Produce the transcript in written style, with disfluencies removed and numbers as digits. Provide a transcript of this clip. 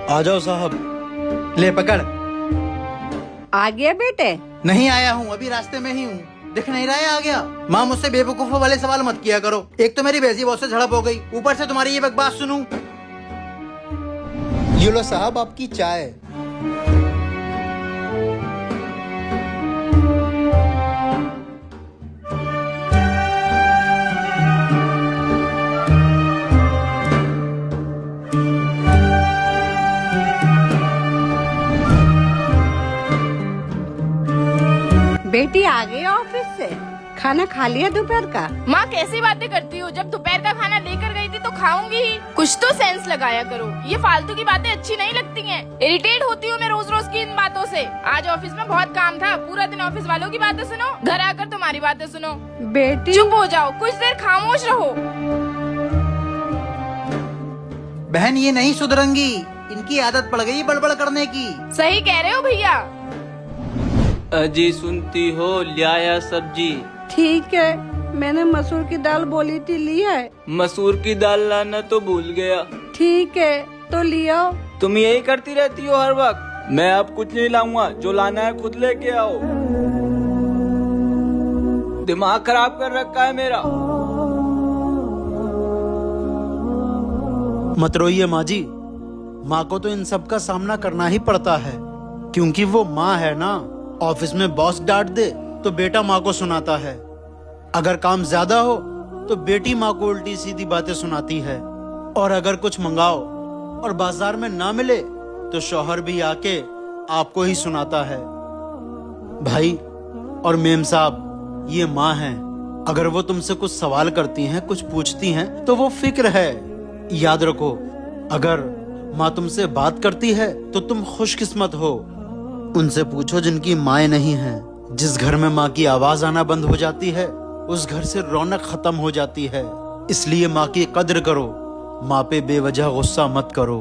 आ जाओ साहब। ले पकड़। आ गया बेटे? नहीं आया हूँ, अभी रास्ते में ही हूँ। दिख नहीं रहा है आ गया। माँ मुझसे बेवकूफों वाले सवाल मत किया करो। एक तो मेरी बेसी बॉस से झड़प हो गई, ऊपर से तुम्हारी ये बकवास सुनूं। ये लो साहब आपकी चाय। बेटी आ गई ऑफिस से? खाना खा लिया दोपहर का? माँ कैसी बातें करती हो, जब दोपहर का खाना लेकर गई थी तो खाऊंगी ही। कुछ तो सेंस लगाया करो, ये फालतू की बातें अच्छी नहीं लगती हैं। इरिटेट होती हूँ मैं रोज रोज की इन बातों से। आज ऑफिस में बहुत काम था, पूरा दिन ऑफिस वालों की बातें सुनो, घर आकर तुम्हारी बातें सुनो। बेटी चुप हो जाओ, कुछ देर खामोश रहो। बहन ये नहीं सुधरेंगी, इनकी आदत पड़ गई बड़बड़ करने की। सही कह रहे हो भैया। अजी सुनती हो, लिया सब्जी? ठीक है, मैंने मसूर की दाल बोली थी, लिया है। मसूर की दाल लाना तो भूल गया। ठीक है तो लिया। तुम यही करती रहती हो हर वक्त। मैं अब कुछ नहीं लाऊंगा, जो लाना है खुद लेके आओ। दिमाग खराब कर रखा है मेरा। मत रोइए माँ जी, माँ को तो इन सब का सामना करना ही पड़ता है, क्योंकि वो माँ है ना। ऑफिस में बॉस डांट दे तो बेटा माँ को सुनाता है, अगर काम ज्यादा हो तो बेटी माँ को उल्टी सीधी बातें सुनाती है, और अगर कुछ मंगाओ और बाजार में ना मिले तो शौहर भी आके आपको ही सुनाता है। भाई और मेम साहब ये माँ हैं, अगर वो तुमसे कुछ सवाल करती हैं, कुछ पूछती हैं तो वो फिक्र है। याद रखो, अगर माँ तुमसे बात करती है तो तुम खुशकिस्मत हो। उनसे पूछो जिनकी माएँ नहीं हैं। जिस घर में माँ की आवाज आना बंद हो जाती है उस घर से रौनक खत्म हो जाती है। इसलिए माँ की कद्र करो, माँ पे बेवजह गुस्सा मत करो।